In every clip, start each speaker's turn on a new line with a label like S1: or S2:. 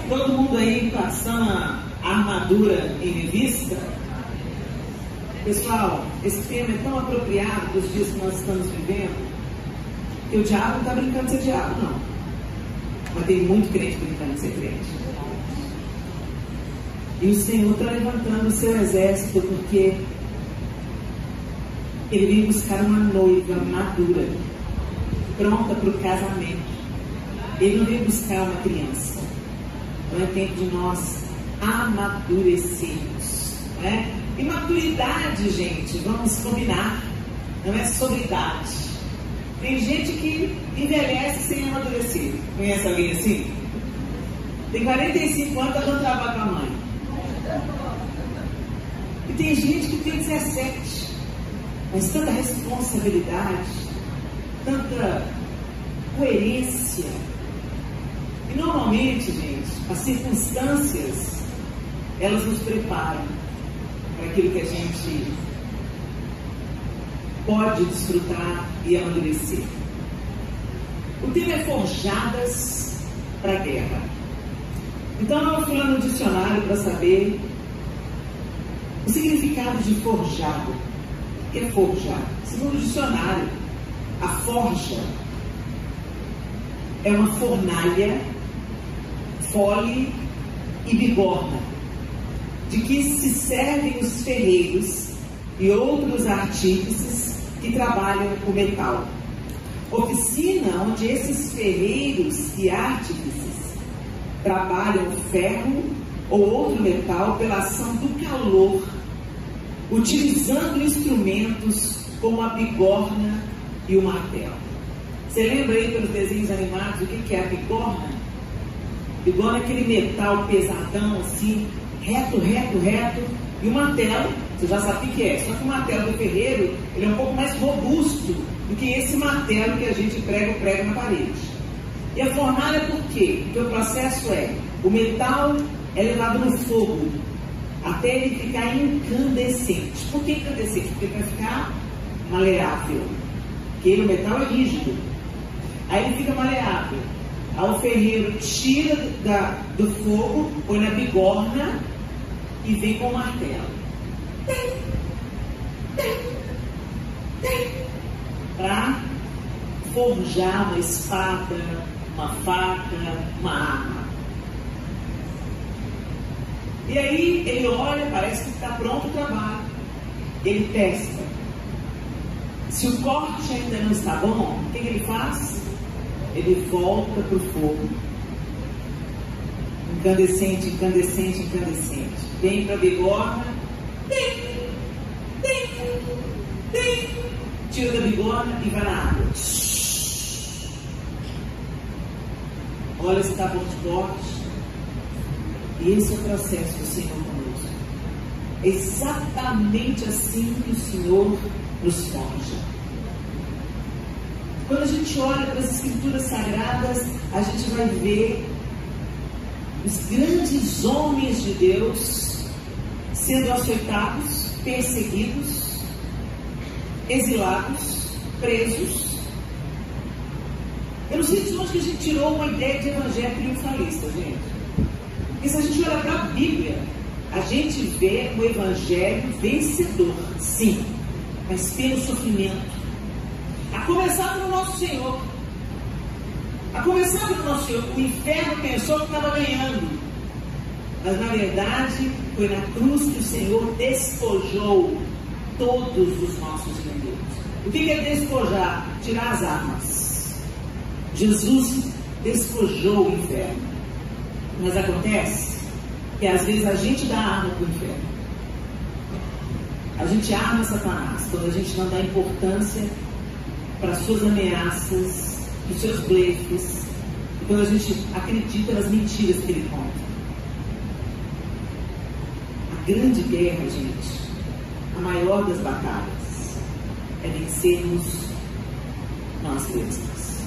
S1: Todo mundo aí passando a armadura em revista. Pessoal, esse tema é tão apropriado dos dias que nós estamos vivendo, que o diabo não está brincando de ser diabo, não. Mas tem muito crente brincando de ser crente. E o Senhor está levantando o seu exército, porque Ele vem buscar uma noiva madura, pronta para o casamento. Ele não vem buscar uma criança. Então é tempo de nós amadurecermos, né? E maturidade, gente, vamos combinar, não é sobre idade. Tem gente que envelhece sem amadurecer. Conhece alguém assim? Tem 45 anos, está dando trabalho para a mãe. E tem gente que tem 17, mas tanta responsabilidade, tanta coerência. E normalmente, gente, as circunstâncias, elas nos preparam para aquilo que a gente pode desfrutar e amadurecer. O tema é forjadas para a guerra. Então eu fui lá no dicionário para saber o significado de forjado. O que é forjado? Segundo o dicionário, a forja é uma fornalha, fole e bigorna, de que se servem os ferreiros e outros artífices que trabalham o metal. Oficina onde esses ferreiros e artífices trabalham ferro ou outro metal pela ação do calor, utilizando instrumentos como a bigorna e o martelo. Você lembra aí pelos desenhos animados o que é a bigorna? Bigorna é aquele metal pesadão assim, reto, e o martelo, você já sabe o que é, só que o martelo do ferreiro, ele é um pouco mais robusto do que esse martelo que a gente prega o prego na parede. E a fornalha por quê? Porque o processo é, o metal é levado no fogo, até ele ficar incandescente. Por que incandescente? Porque vai ficar maleável, porque o metal é rígido, aí ele fica maleável. Aí o ferreiro tira do fogo, põe na bigorna e vem com o martelo. Para forjar uma espada, uma faca, uma arma. E aí ele olha, parece que está pronto o trabalho. Ele testa. Se o corte ainda não está bom, o que ele faz? Ele volta para o fogo. Incandescente. Vem para a bigorna. Tira da bigorna e vai na água. Olha se está forte. E esse é o processo do Senhor conosco. É exatamente assim que o Senhor nos forja. Quando a gente olha para as Escrituras Sagradas, a gente vai ver os grandes homens de Deus sendo açoitados, perseguidos, exilados, presos. Eu não sei de onde que a gente tirou uma ideia de evangelho triunfalista, gente. Porque se a gente olha para a Bíblia, a gente vê um evangelho vencedor, sim, mas pelo sofrimento. A começar pelo nosso Senhor. O inferno pensou que estava ganhando. Mas na verdade, foi na cruz que o Senhor despojou todos os nossos inimigos. O que é despojar? Tirar as armas. Jesus despojou o inferno. Mas acontece que às vezes a gente dá arma para o inferno. A gente arma Satanás quando a gente não dá importância para as suas ameaças, para os seus blefes, e quando a gente acredita nas mentiras que ele conta. A grande guerra, gente, a maior das batalhas, é vencermos nós mesmos.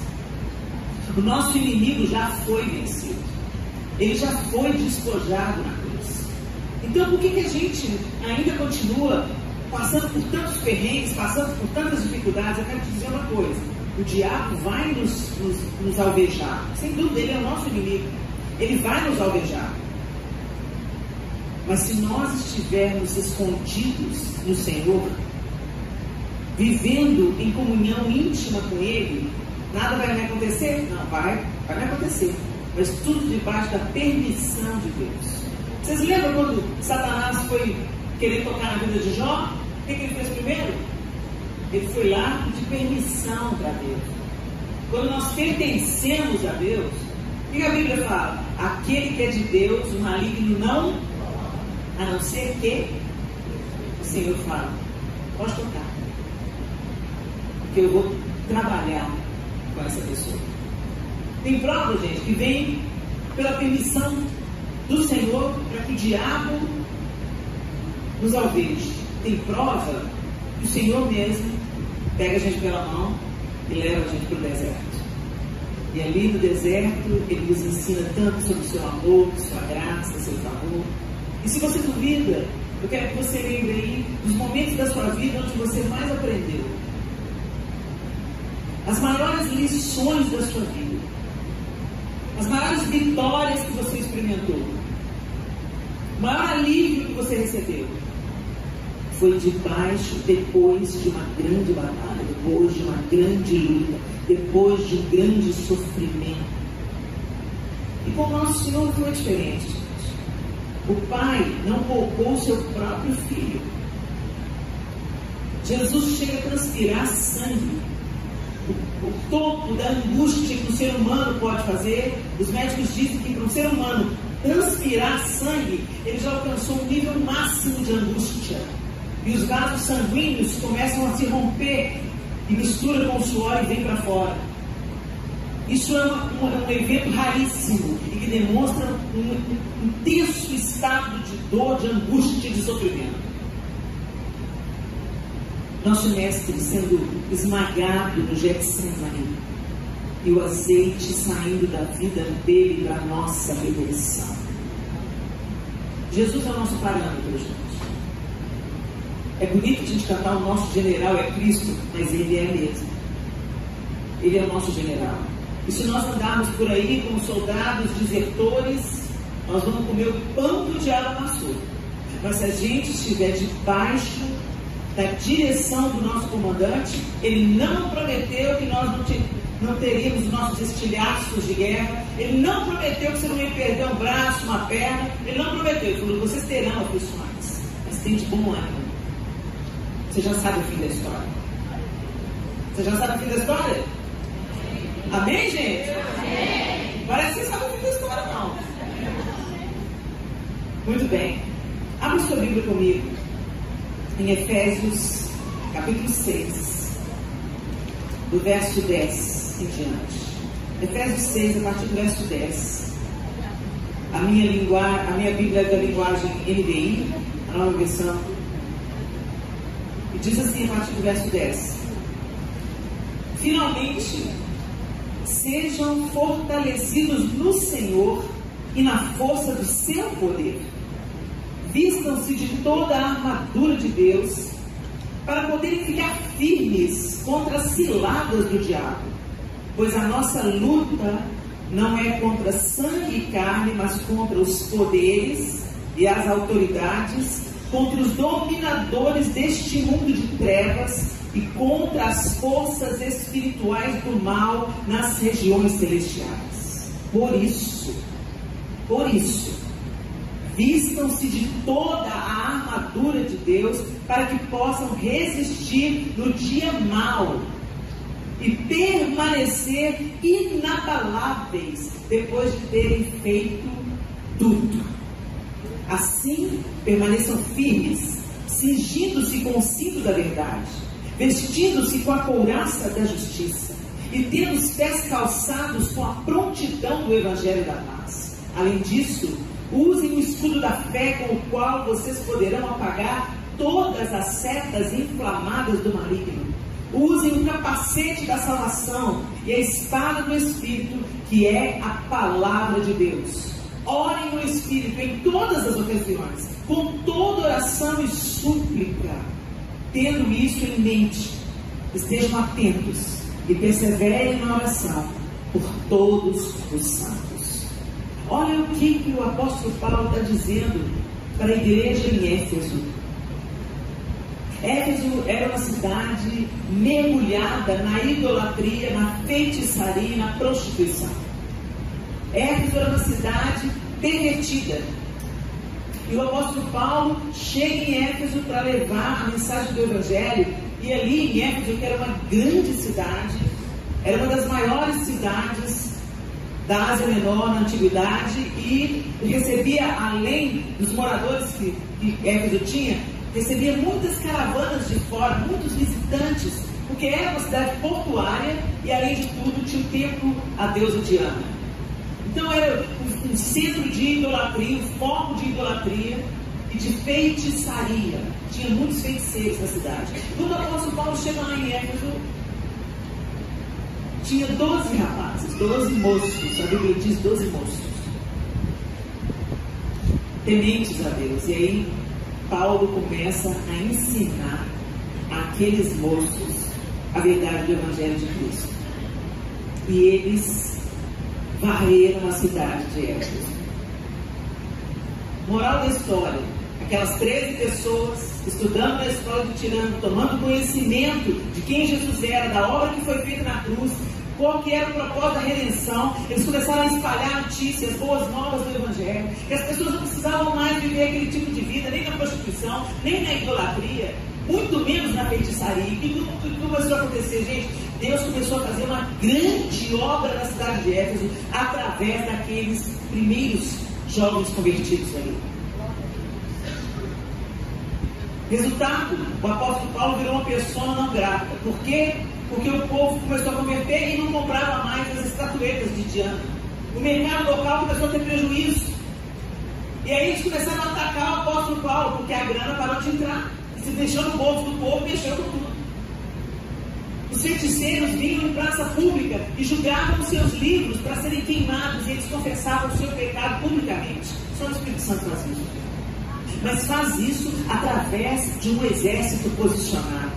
S1: O nosso inimigo já foi vencido. Ele já foi despojado na cruz. Então por que a gente ainda continua passando por tantos perrengues, passando por tantas dificuldades? Eu quero te dizer uma coisa: o diabo vai nos alvejar, sem dúvida, ele é o nosso inimigo. Ele vai nos alvejar. Mas se nós estivermos escondidos no Senhor, vivendo em comunhão íntima com Ele, nada vai me acontecer? Não, vai me acontecer. Mas tudo debaixo da permissão de Deus. Vocês lembram quando Satanás foi querer tocar na vida de Jó? O que ele fez primeiro? Ele foi lá pedir permissão para Deus. Quando nós pertencemos a Deus, o que a Bíblia fala? Aquele que é de Deus, o maligno não, a não ser que o Senhor fala, pode tocar, porque eu vou trabalhar com essa pessoa. Tem prova, gente, que vem pela permissão do Senhor para que o diabo nos alveje. Tem prova que o Senhor mesmo pega a gente pela mão e leva a gente para o deserto. E ali no deserto Ele nos ensina tanto sobre o seu amor, sua graça, seu favor. E se você duvida, eu quero que você lembre aí dos momentos da sua vida onde você mais aprendeu. As maiores lições da sua vida. As maiores vitórias que você experimentou. O maior alívio que você recebeu. Foi depois de uma grande batalha, depois de uma grande luta, depois de um grande sofrimento. E com o nosso Senhor não foi diferente, gente. O Pai não poupou o seu próprio Filho. Jesus chega a transpirar sangue. O topo da angústia que o ser humano pode fazer, os médicos dizem que para um ser humano transpirar sangue, ele já alcançou um nível máximo de angústia. E os vasos sanguíneos começam a se romper e mistura com o suor e vem para fora. Isso é um evento raríssimo e que demonstra um intenso estado de dor, de angústia e de sofrimento. Nosso mestre sendo esmagado no Getsemane e o azeite saindo da vida dele para a nossa redenção. Jesus é o nosso parâmetro, gente. É bonito a gente cantar o nosso general é Cristo, mas Ele é mesmo. Ele é o nosso general. E se nós andarmos por aí como soldados desertores, nós vamos comer o pão que o diabo amassou. Mas se a gente estiver debaixo da direção do nosso comandante, ele não prometeu que nós não teríamos os nossos estilhaços de guerra. Ele não prometeu que você não ia perder um braço, uma perna. Ele não prometeu. Ele falou: vocês terão aflições, mas tem de bom ânimo. Você já sabe o fim da história. Você já sabe o fim da história? Amém, gente? Amém. Parece que você sabe o fim da história, não. Muito bem. Abra sua Bíblia comigo em Efésios capítulo 6, do verso 10 em diante. Efésios 6, a partir do verso 10. A minha Bíblia é da linguagem NVI, a nova versão. E diz assim a partir do verso 10: finalmente, sejam fortalecidos no Senhor e na força do seu poder. Vistam-se de toda a armadura de Deus, para poderem ficar firmes contra as ciladas do diabo. Pois a nossa luta não é contra sangue e carne, mas contra os poderes e as autoridades, contra os dominadores deste mundo de trevas e contra as forças espirituais do mal nas regiões celestiais. Por isso, vistam-se de toda a armadura de Deus, para que possam resistir no dia mau e permanecer inabaláveis depois de terem feito tudo. Assim, permaneçam firmes, cingindo-se com o cinto da verdade, vestindo-se com a couraça da justiça e tendo os pés calçados com a prontidão do Evangelho da paz. Além disso, usem o escudo da fé, com o qual vocês poderão apagar todas as setas inflamadas do maligno. Usem o capacete da salvação e a espada do Espírito, que é a palavra de Deus. Orem no Espírito em todas as ocasiões, com toda oração e súplica. Tendo isso em mente, estejam atentos e perseverem na oração por todos os santos. Olha Olha o que o apóstolo Paulo está dizendo para a igreja em Éfeso. Éfeso era uma cidade mergulhada na idolatria, na feitiçaria, na prostituição. Éfeso era uma cidade pervertida. E o apóstolo Paulo chega em Éfeso para levar a mensagem do Evangelho. E ali em Éfeso, que era uma grande cidade, era uma das maiores cidades da Ásia Menor na antiguidade, e recebia, além dos moradores que Éfeso tinha, recebia muitas caravanas de fora, muitos visitantes, porque era uma cidade portuária e, além de tudo, tinha o templo à deusa Diana. Então era um centro de idolatria, um foco de idolatria e de feitiçaria. Tinha muitos feiticeiros na cidade. Quando o apóstolo Paulo chega lá em Éfeso, tinha 12 rapazes, 12 moços, a Bíblia diz 12 moços, tementes a Deus. E aí Paulo começa a ensinar àqueles moços a verdade do Evangelho de Cristo. E eles varreram a cidade de Éfeso. Moral da história: aquelas 13 pessoas estudando a história do tirano, tomando conhecimento de quem Jesus era, da obra que foi feita na cruz, qual que era o propósito da redenção, eles começaram a espalhar notícias, boas novas do Evangelho, que as pessoas não precisavam mais viver aquele tipo de vida, nem na prostituição, nem na idolatria, muito menos na feitiçaria. E o que começou a acontecer, gente? Deus começou a fazer uma grande obra na cidade de Éfeso, através daqueles primeiros jovens convertidos ali. Resultado, o apóstolo Paulo virou uma pessoa não grata. Por quê? Porque o povo começou a converter e não comprava mais as estatuetas de Diana. O mercado local começou a ter prejuízo. E aí eles começaram a atacar o apóstolo Paulo, porque a grana parou de entrar. E se deixou no bolso do povo, mexeu com tudo. Os feiticeiros vinham em praça pública e julgavam os seus livros para serem queimados, e eles confessavam o seu pecado publicamente. Só o Espírito Santo faz isso. Mas faz isso através de um exército posicionado.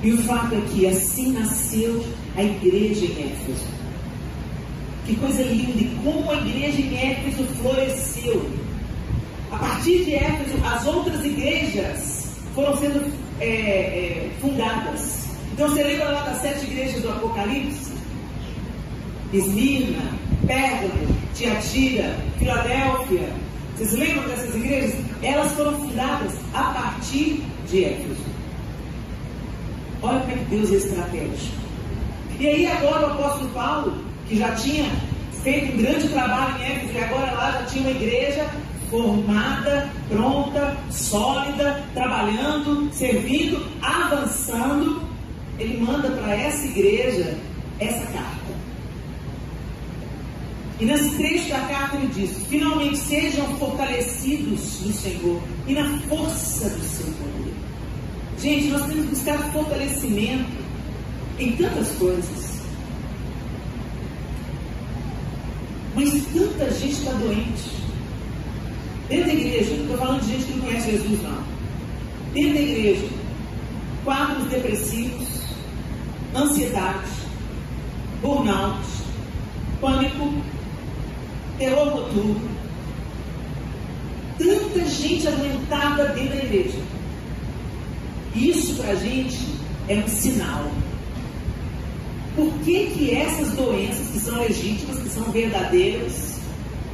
S1: E o fato é que assim nasceu a igreja em Éfeso. Que coisa linda! E como a igreja em Éfeso floresceu. A partir de Éfeso, as outras igrejas foram sendo fundadas. Então você lembra lá das 7 igrejas do Apocalipse? Esmirna, Pérgamo, Tiatira, Filadélfia. Vocês lembram dessas igrejas? Elas foram fundadas a partir de Éfeso. Olha como é que Deus é estratégico. E aí agora o apóstolo Paulo, que já tinha feito um grande trabalho em Éfeso, e agora lá já tinha uma igreja formada, pronta, sólida, trabalhando, servindo, avançando, ele manda para essa igreja essa carta. E nesse trecho da carta ele diz: finalmente sejam fortalecidos no Senhor e na força do seu poder. Gente, nós temos que buscar fortalecimento em tantas coisas. Mas tanta gente está doente. Dentro da igreja, não estou falando de gente que não conhece Jesus, não. Dentro da igreja, quadros depressivos, ansiedade, burnout, pânico, terror noturno. Tanta gente adoentada dentro da igreja. Isso para a gente é um sinal. Por que essas doenças, que são legítimas, que são verdadeiras,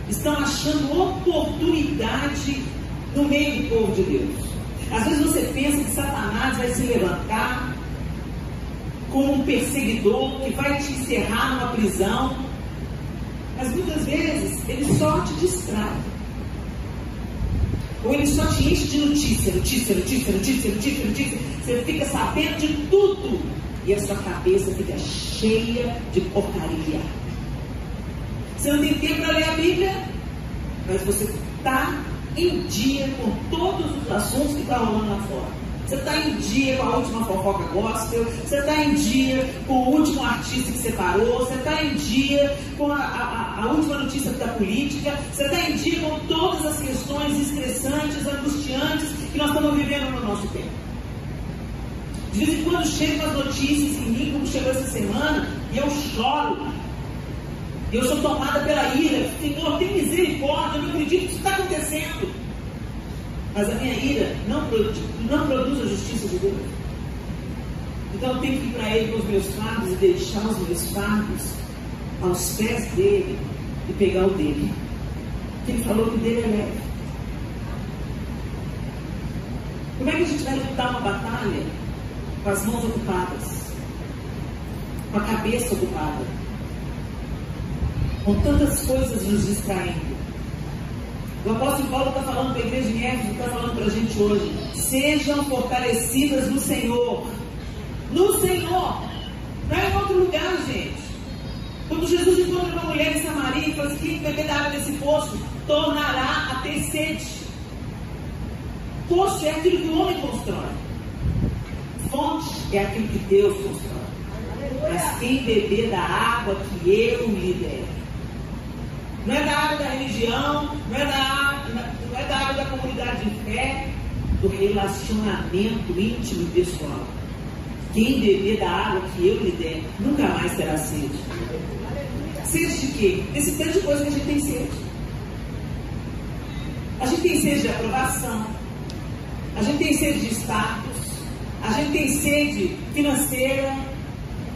S1: estão achando oportunidade no meio do povo de Deus? Às vezes você pensa que Satanás vai se levantar como um perseguidor que vai te encerrar numa prisão, mas muitas vezes ele só te distrai. Ou ele só te enche de notícia. Você fica sabendo de tudo e a sua cabeça fica cheia de porcaria. Você não tem tempo para ler a Bíblia, mas você está em dia com todos os assuntos que estão rolando lá fora. Você está em dia com a última fofoca gospel, você está em dia com o último artista que separou, você está em dia com a última notícia da política, você está em dia com todas as questões estressantes, angustiantes que nós estamos vivendo no nosso tempo. De vez em quando chegam as notícias em mim, como chegou essa semana, e eu choro. E eu sou tomada pela ira. Senhor, tem misericórdia, eu não acredito que isso está acontecendo. Mas a minha ira não produz a justiça de Deus. Então eu tenho que ir para Ele com os meus fardos e deixar os meus fardos aos pés dele e pegar o dele. Porque Ele falou que o dele é leve. Como é que a gente vai lutar uma batalha com as mãos ocupadas, com a cabeça ocupada, com tantas coisas nos distraindo? O apóstolo Paulo está falando para a igreja de Éfeso, está falando para a gente hoje: sejam fortalecidas no Senhor. No Senhor, não é em outro lugar, gente. Quando Jesus encontra uma mulher em Samaria e fala assim: quem beber da água desse poço tornará a ter sede. Poço é aquilo que o homem constrói, fonte é aquilo que Deus constrói. Mas quem beber da água que eu lhe der, não é da água da religião, não é da água da comunidade de fé, do relacionamento íntimo e pessoal. Quem beber da água que eu lhe der, nunca mais terá sede. Sede de quê? Desse tanto de coisa que a gente tem sede. A gente tem sede de aprovação, a gente tem sede de status, a gente tem sede financeira,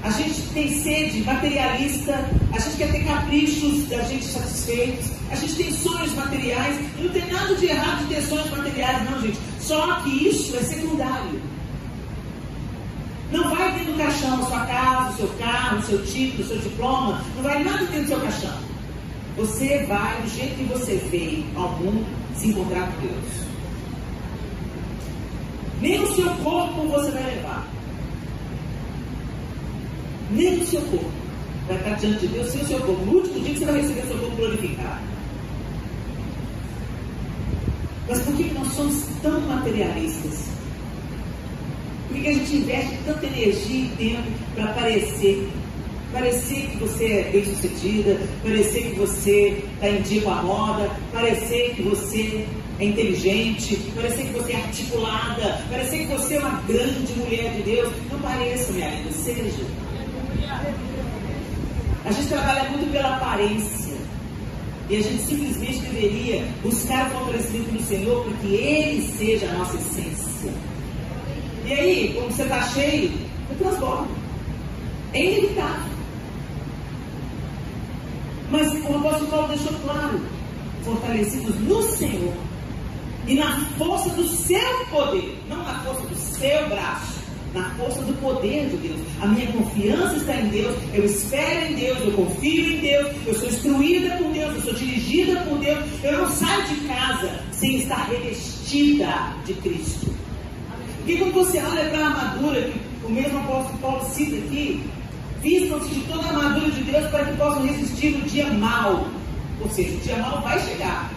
S1: a gente tem sede materialista, a gente quer ter caprichos da gente satisfeitos, a gente tem sonhos materiais, e não tem nada de errado de ter sonhos materiais, não, gente. Só que isso é secundário. Não vai dentro do caixão a sua casa, o seu carro, o seu título, o seu diploma, não vai nada dentro do seu caixão. Você vai, do jeito que você veio ao mundo, se encontrar com Deus. Nem o seu corpo você vai levar. Nem o seu corpo vai estar diante de Deus sem o seu corpo. No último dia que você vai receber o seu corpo glorificado. Mas por que nós somos tão materialistas? Por que a gente investe tanta energia e tempo para parecer que você é bem sucedida, parecer que você está em dia com a moda, parecer que você é inteligente, parecer que você é articulada, parecer que você é uma grande mulher de Deus? Não pareça, minha linda, seja. A gente trabalha muito pela aparência e a gente simplesmente deveria buscar o fortalecimento do Senhor para que Ele seja a nossa essência. E aí, quando você está cheio, você transborda. É inevitável. Mas o apóstolo Paulo deixou claro: fortalecidos no Senhor e na força do seu poder, não na força do seu braço, na força do poder de Deus. A minha confiança está em Deus, eu espero em Deus, eu confio em Deus, eu sou instruída por Deus, eu sou dirigida por Deus. Eu não saio de casa sem estar revestida de Cristo. Porque quando você olha para a armadura que o mesmo apóstolo Paulo cita aqui: vistam-se de toda a armadura de Deus para que possam resistir no dia mau. Ou seja, o dia mau vai chegar.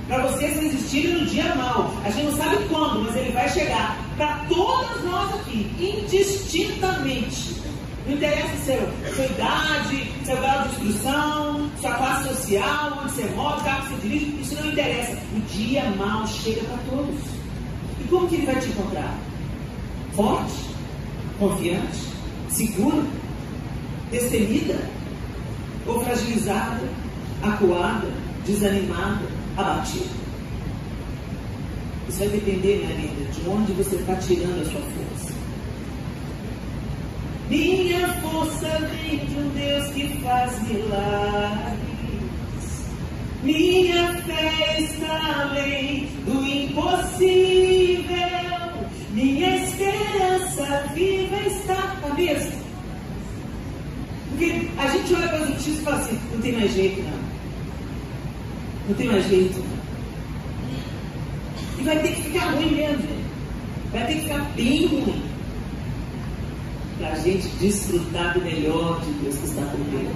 S1: Para vocês resistirem no dia mau. A gente não sabe quando, mas ele vai chegar. Para todas nós aqui, indistintamente. Não interessa sua idade, seu grau de instrução, sua classe social, onde você mora, o carro que você dirige, isso não interessa. O dia mau chega para todos. E como que ele vai te encontrar? Forte? Confiante? Segura? Destemida? Ou fragilizada? Acuada? Desanimada? Abatida? Isso vai depender, minha linda, de onde você está tirando a sua força. Minha força vem de um Deus que faz milagres. Minha fé está além do impossível. Minha esperança viva está na mesa. Porque a gente olha para as notícias e fala assim: não tem mais jeito, não. Não tem mais jeito, não. E vai ter que ficar ruim mesmo, gente. Vai ter que ficar bem ruim para a gente desfrutar do melhor de Deus que está por dentro.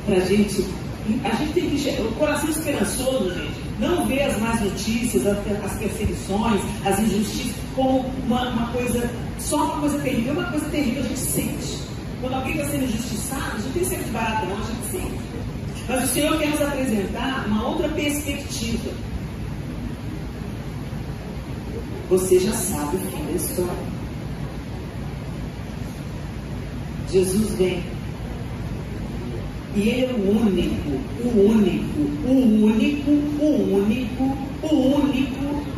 S1: Para a gente tem que, o coração esperançoso, gente, não vê as más notícias, as perseguições, as injustiças como uma coisa, só uma coisa terrível. Uma coisa terrível a gente sente. Quando alguém está sendo injustiçado, a gente tem sempre de barato, não, a gente sente. Mas o Senhor quer nos apresentar uma outra perspectiva. Você já sabe o fim da história. Jesus vem E Ele é o único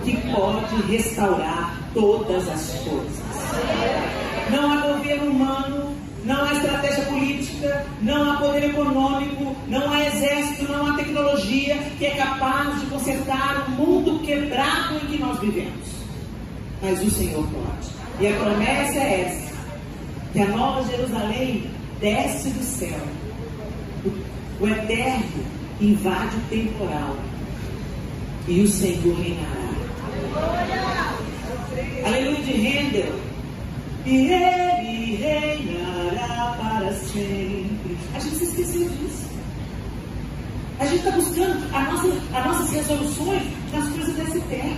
S1: que pode restaurar todas as coisas. Não há governo humano, não há estratégia política, não há poder econômico, não há exército, não há tecnologia que é capaz de consertar o mundo quebrado em que nós vivemos. Mas o Senhor pode. E a promessa é essa, que a Nova Jerusalém desce do céu. O eterno invade o temporal e o Senhor reinará. Aleluia de Handel. E Ele reinará para sempre. A gente se esqueceu disso. A gente está buscando as nossas resoluções nas coisas dessa terra.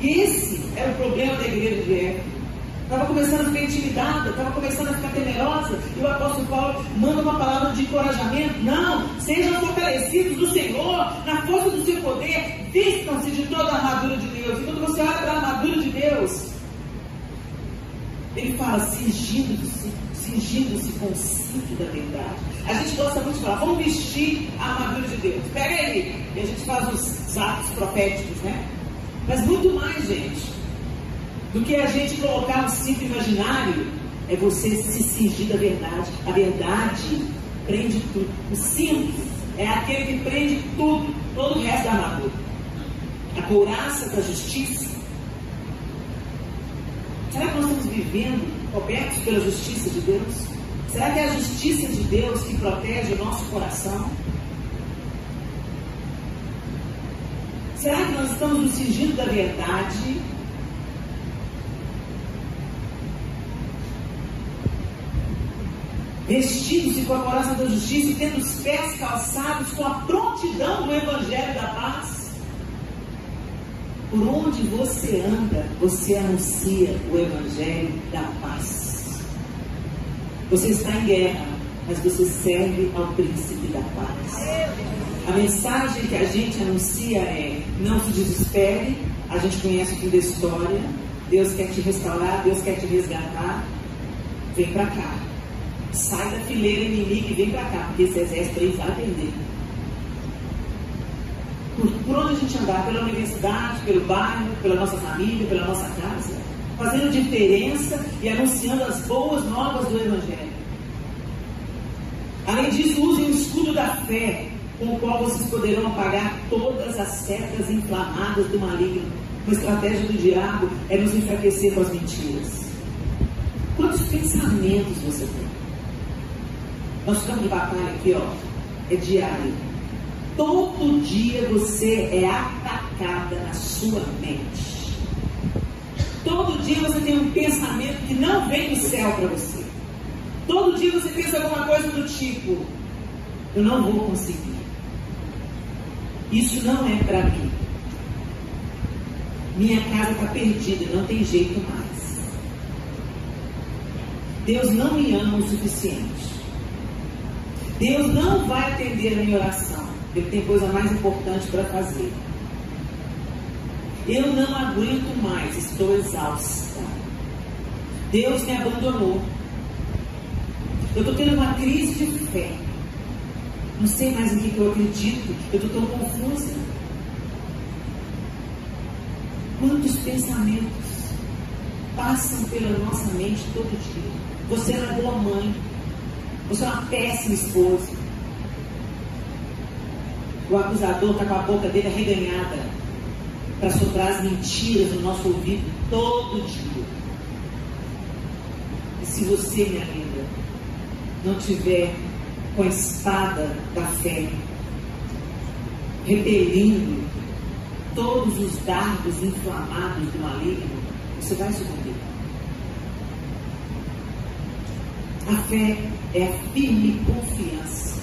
S1: E esse era o problema da igreja de Éfeso. Estava começando a ficar intimidada, estava começando a ficar temerosa, e o apóstolo Paulo manda uma palavra de encorajamento. Não, sejam fortalecidos do Senhor, na força do seu poder, vistam-se de toda a armadura de Deus. E quando você olha para a armadura de Deus, ele fala, cingindo-se com o cinto da verdade. A gente gosta muito de falar, vamos vestir a armadura de Deus. Pega aí, e a gente faz os atos proféticos, né? Mas muito mais, gente, do que a gente colocar um cinto imaginário, é você se cingir da verdade. A verdade prende tudo. O cinto é aquele que prende tudo, todo o resto da armadura. A couraça da justiça. Será que nós estamos vivendo cobertos pela justiça de Deus? Será que é a justiça de Deus que protege o nosso coração? Será que nós estamos nos cingindo da verdade? Vestidos-se com a couraça da justiça e tendo os pés calçados com a prontidão do Evangelho da paz? Por onde você anda, você anuncia o Evangelho da paz. Você está em guerra, mas você serve ao príncipe da paz. A mensagem que a gente anuncia é: não se desespere. A gente conhece o fim da história. Deus quer te restaurar, Deus quer te resgatar. Vem para cá. Sai da fileira inimiga e vem para cá, porque esse exército aí vai atender. Por onde a gente andar, pela universidade, pelo bairro, pela nossa família, pela nossa casa, fazendo diferença e anunciando as boas novas do Evangelho. Além disso, usem o escudo da fé, com o qual vocês poderão apagar todas as setas inflamadas do maligno. A estratégia do diabo é nos enfraquecer com as mentiras. Quantos pensamentos você tem? Nosso campo de batalha aqui, é diário. Todo dia você é atacada na sua mente. Todo dia você tem um pensamento que não vem do céu para você. Todo dia você pensa alguma coisa do tipo: eu não vou conseguir. Isso não é para mim. Minha casa está perdida, não tem jeito mais. Deus não me ama o suficiente. Deus não vai atender a minha oração. Ele tem coisa mais importante para fazer. Eu não aguento mais, estou exausta. Deus me abandonou. Eu estou tendo uma crise de fé. Não sei mais em que eu acredito. Eu estou tão confusa. Quantos pensamentos passam pela nossa mente todo dia? Você não é boa mãe. Você é uma péssima esposa. O acusador está com a boca dele arreganhada para soprar as mentiras no nosso ouvido todo dia. E se você, minha linda, não tiver com a espada da fé repelindo todos os dardos inflamados do maligno, você vai sucumbir. A fé é a firme confiança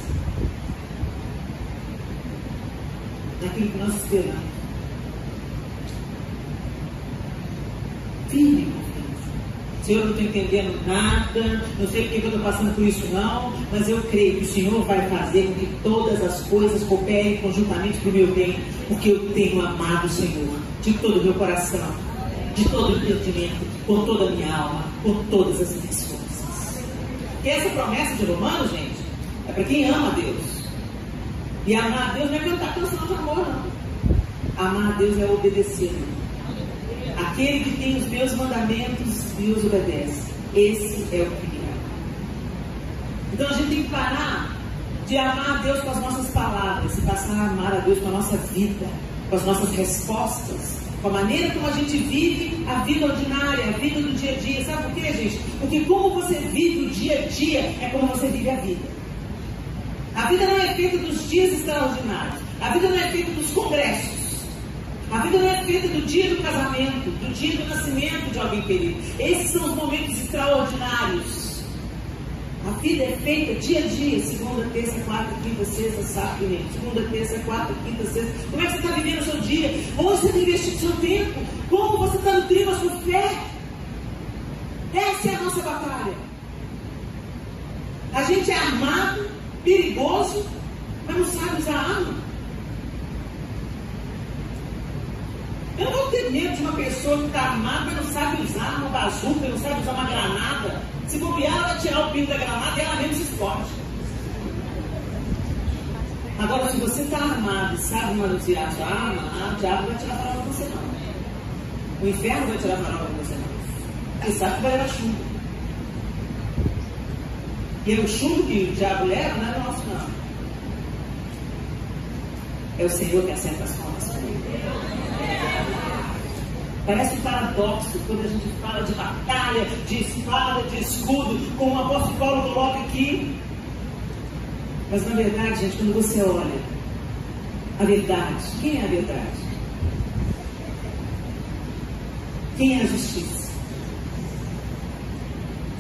S1: naquilo que nós esperamos. Firme confiança. Senhor, eu não estou entendendo nada, não sei porque eu estou passando por isso não, mas eu creio que o Senhor vai fazer com que todas as coisas cooperem conjuntamente para o meu bem, porque eu tenho amado o Senhor de todo o meu coração, de todo o entendimento, com toda a minha alma, com todas as minhas forças. Porque essa promessa de Romanos, gente, é para quem ama a Deus. E amar a Deus não é cantar canção de amor, não. Amar a Deus é obedecer. Aquele que tem os meus mandamentos e os obedece. Esse é o que me ama. Então a gente tem que parar de amar a Deus com as nossas palavras e passar a amar a Deus com a nossa vida, com as nossas respostas, com a maneira como a gente vive a vida ordinária, a vida do dia a dia. Sabe por quê, gente? Porque como você vive o dia a dia é como você vive a vida. A vida não é feita dos dias extraordinários. A vida não é feita dos congressos. A vida não é feita do dia do casamento, do dia do nascimento de alguém querido. Esses são os momentos extraordinários. A vida é feita dia a dia, segunda, terça, quarta, quinta, sexta, sábado, domingo. Segunda, terça, quarta, quinta, sexta. Como é que você está vivendo o seu dia? Onde você está investindo o seu tempo? Como você está nutrindo a sua fé? Essa é a nossa batalha. A gente é armado, perigoso, mas não sabe usar arma. Eu não vou ter medo de uma pessoa que está armada, mas não sabe usar uma bazuca, não sabe usar uma granada. Se bobear, ela vai tirar o pino da granada e ela mesmo se explode. Agora, se você está armado e sabe manusear a sua arma, o diabo vai tirar farofa de você não. O inferno vai tirar farofa de você não. Ele sabe que vai levar chumbo. E é o chumbo que o diabo leva, não é nosso não. É o Senhor que acerta as contas. Parece um paradoxo quando a gente fala de batalha, de espada, de escudo, como o apóstolo Paulo coloca aqui. Mas na verdade, gente, quando você olha a verdade, quem é a verdade? Quem é a justiça?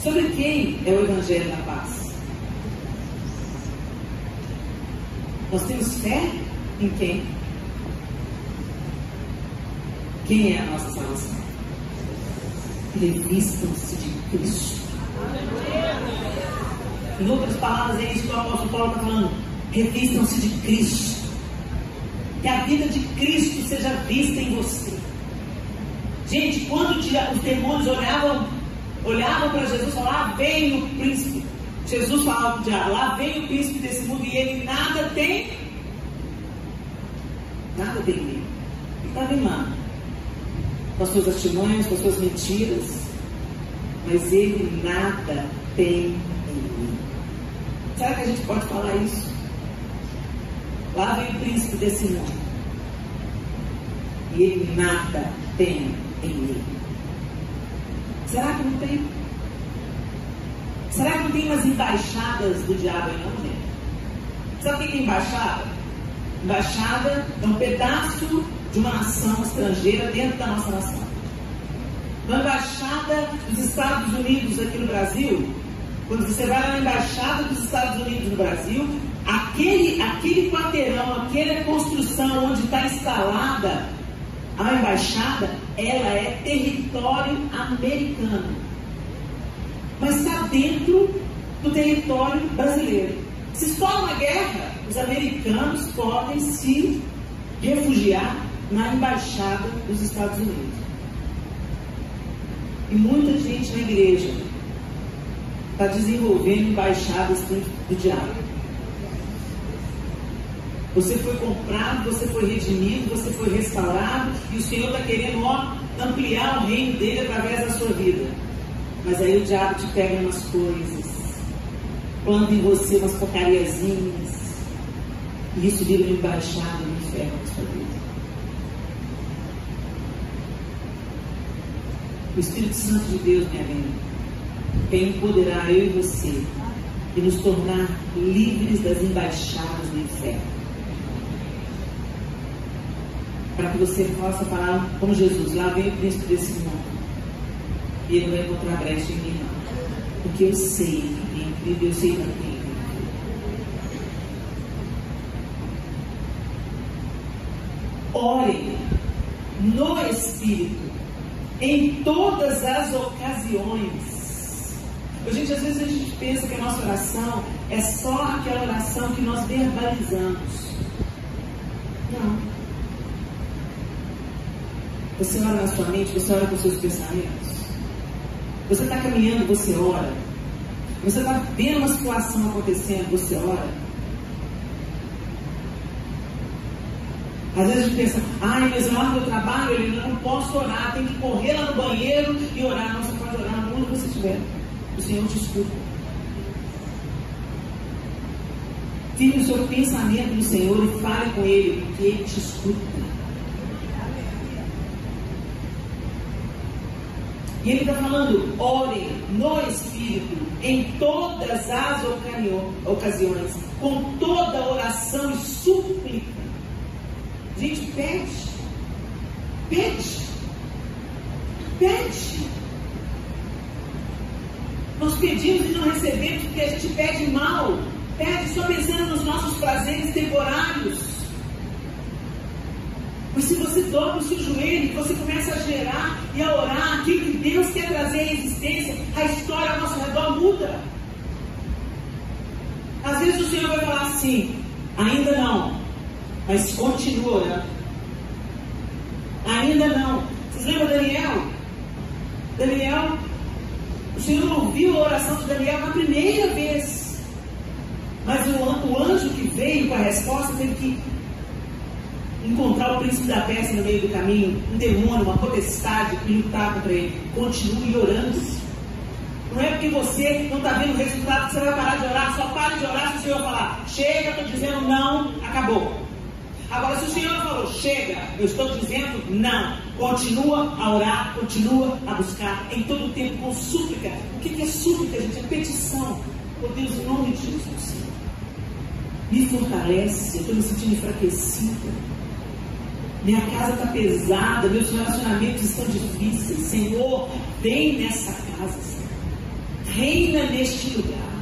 S1: Sobre quem é o Evangelho da Paz? Nós temos fé em quem? Quem é a nossa salvação? Revistam-se de Cristo. Em outras palavras, é isso que o apóstolo Paulo está falando. Revistam-se de Cristo. Que a vida de Cristo seja vista em você. Gente, quando os demônios olhavam para Jesus e falavam, lá vem o príncipe. Jesus falava para o diabo, lá vem o príncipe desse mundo e ele nada tem. Nada tem nele. Ele está rimando. Com as suas testemunhas, com as suas mentiras, mas ele nada tem em mim. Será que a gente pode falar isso? Lá vem o príncipe desse mundo e ele nada tem em mim. Será que não tem? Será que não tem umas embaixadas do diabo aí não, gente? Sabe o que é embaixada? Embaixada é um pedaço de uma nação estrangeira dentro da nossa nação. Na embaixada dos Estados Unidos aqui no Brasil, quando você vai na embaixada dos Estados Unidos no Brasil, aquele quarteirão, aquela construção onde está instalada a embaixada, ela é território americano, mas está dentro do território brasileiro. Se estoura uma guerra, os americanos podem se refugiar na embaixada dos Estados Unidos. E muita gente na igreja está desenvolvendo embaixadas do diabo. Você foi comprado, você foi redimido, você foi restaurado e o Senhor está querendo ampliar o reino dele através da sua vida. Mas aí o diabo te pega umas coisas, planta em você umas porcariazinhas e isso vira uma embaixada no inferno da sua vida. O Espírito Santo de Deus, minha amiga, quer empoderar eu e você e nos tornar livres das embaixadas do inferno. Para que você possa falar como Jesus, lá vem o príncipe desse mundo e ele não vai encontrar brecha em mim não. Porque eu sei que tem incrível, eu sei que tem. Orem no Espírito em todas as ocasiões. Gente, às vezes a gente pensa que a nossa oração é só aquela oração que nós verbalizamos. Não. Você ora na sua mente, você ora com os seus pensamentos. Você está caminhando, você ora. Você está vendo uma situação acontecendo, você ora. Às vezes a gente pensa, mas lá no meu trabalho eu não posso orar, tem que correr lá no banheiro e orar. Não, você pode orar onde você estiver. O Senhor te escuta. Firme o seu pensamento no Senhor e fale com Ele, porque Ele te escuta. E Ele está falando, orem no Espírito, em todas as ocasiões, com toda oração e súplica. Gente, pede. Nós pedimos e não recebemos porque a gente pede mal. Pede só pensando nos nossos prazeres temporários. Mas se você dobra o seu joelho, você começa a gerar e a orar aquilo que Deus quer trazer à existência, a história ao nosso redor muda. Às vezes o Senhor vai falar assim, ainda não, mas continua orando. Ainda não. Vocês lembram Daniel? O Senhor ouviu a oração de Daniel na primeira vez. Mas o anjo que veio com a resposta teve que encontrar o príncipe da Pérsia no meio do caminho, um demônio, uma potestade, e lutar contra ele. Continue orando. Não é porque você não está vendo o resultado que você vai parar de orar. Só pare de orar se o Senhor falar, chega, estou dizendo não, acabou. Agora, se o Senhor falou, chega, eu estou dizendo não, continua a orar, continua a buscar, em todo o tempo com súplica. O que é súplica, gente? É petição. Oh Deus, em nome de Jesus, me fortalece, eu estou me sentindo enfraquecida. Minha casa está pesada, meus relacionamentos estão difíceis. Senhor, vem nessa casa, Senhor. Reina neste lugar.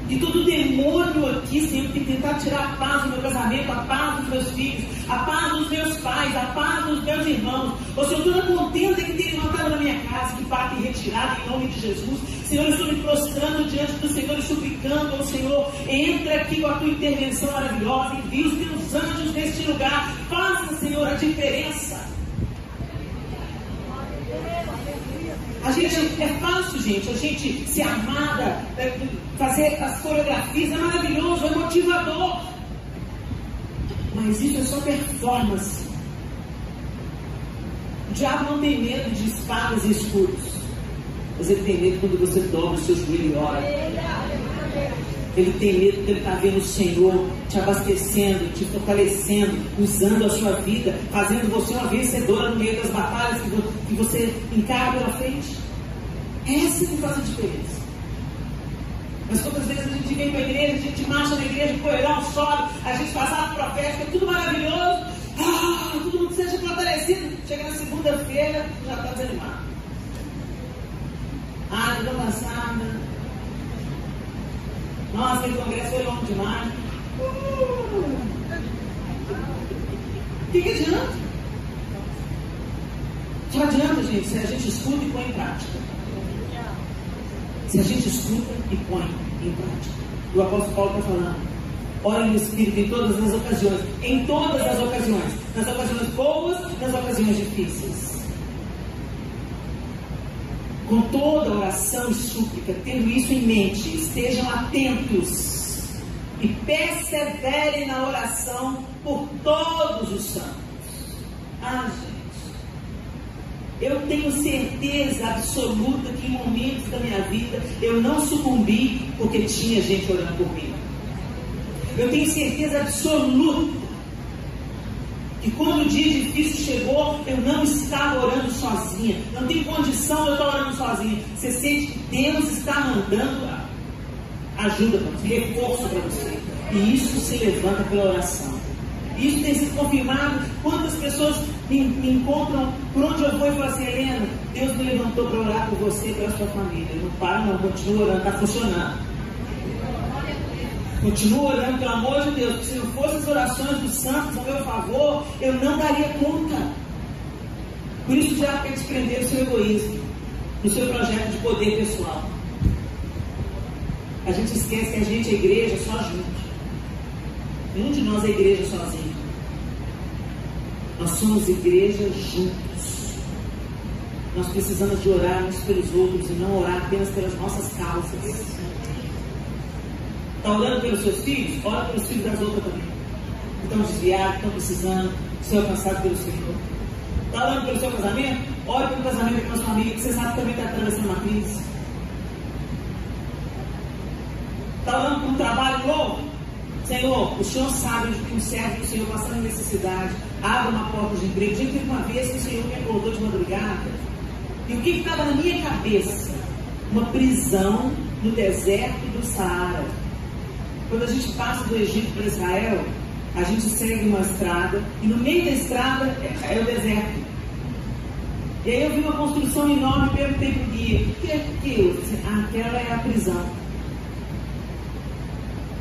S1: E todo demônio aqui, Senhor, que tentar tirar a paz do meu casamento, a paz dos meus filhos, a paz dos meus pais, a paz dos meus irmãos. Ó Senhor, toda contenda que tem levantado na minha casa, que parte retirada em nome de Jesus. Senhor, eu estou me prostrando diante do Senhor e suplicando ao Senhor, entra aqui com a tua intervenção maravilhosa, envia os teus anjos neste lugar, faça, Senhor, a diferença. É fácil, gente, a gente ser amada, fazer as coreografias, é maravilhoso, é motivador. Mas isso é só performance. O diabo não tem medo de espadas e escudos, mas ele tem medo quando você dobra o seu joelho e ora. Ele tem medo porque ele está vendo o Senhor te abastecendo, te fortalecendo, usando a sua vida, fazendo você uma vencedora no meio das batalhas que você encara pela frente. Essa que faz a diferença. Mas quantas vezes a gente vem para a igreja, a gente marcha na igreja, o poeirão sobe, a gente faz ato profético, é tudo maravilhoso, todo mundo seja fortalecido. Chega na segunda-feira, já está desanimado. Estou cansada. Nossa, aquele congresso foi longo demais. O que adianta? Só adianta, gente, se a gente escuta e põe em prática. Se a gente escuta e põe em prática. O apóstolo Paulo está falando, ore no Espírito em todas as ocasiões. Em todas as ocasiões. Nas ocasiões boas, nas ocasiões difíceis. Com toda oração e súplica, tendo isso em mente, estejam atentos e perseverem na oração por todos os santos. Gente, eu tenho certeza absoluta que em momentos da minha vida eu não sucumbi porque tinha gente orando por mim. Eu tenho certeza absoluta que quando o dia difícil chegou, eu não estava orando sozinha. Não tem condição de eu estar orando sozinha. Você sente que Deus está mandando ajuda para você, reforço para você. E isso se levanta pela oração. Isso tem sido confirmado. Quantas pessoas me encontram por onde eu vou e falam assim, Helena, Deus me levantou para orar por você e pela sua família. Não para não, continua orando, está funcionando. Continua orando, pelo amor de Deus, porque se não fossem as orações dos santos a meu favor, eu não daria conta. Por isso o diabo quer desprender o seu egoísmo, do seu projeto de poder pessoal. A gente esquece que a gente é igreja só junto. Nenhum de nós é igreja sozinho. Nós somos igreja juntos. Nós precisamos de orar uns pelos outros e não orar apenas pelas nossas causas. Está orando pelos seus filhos? Ora pelos filhos das outras também. Estão desviados, estão precisando ser alcançados pelo Senhor. Está orando pelo seu casamento? Ora pelo casamento da sua família, que você sabe que também está atravessando uma crise. Está orando por um trabalho novo? Senhor, o Senhor sabe de que um servo do Senhor passando necessidade, abre uma porta de emprego. Gente, teve uma vez que o Senhor me acordou de madrugada, e o que estava na minha cabeça? Uma prisão no deserto do Saara. Quando a gente passa do Egito para Israel, a gente segue uma estrada, e no meio da estrada é o deserto. E aí eu vi uma construção enorme e perguntei para o guia: o que é aquilo? Aquela é a prisão.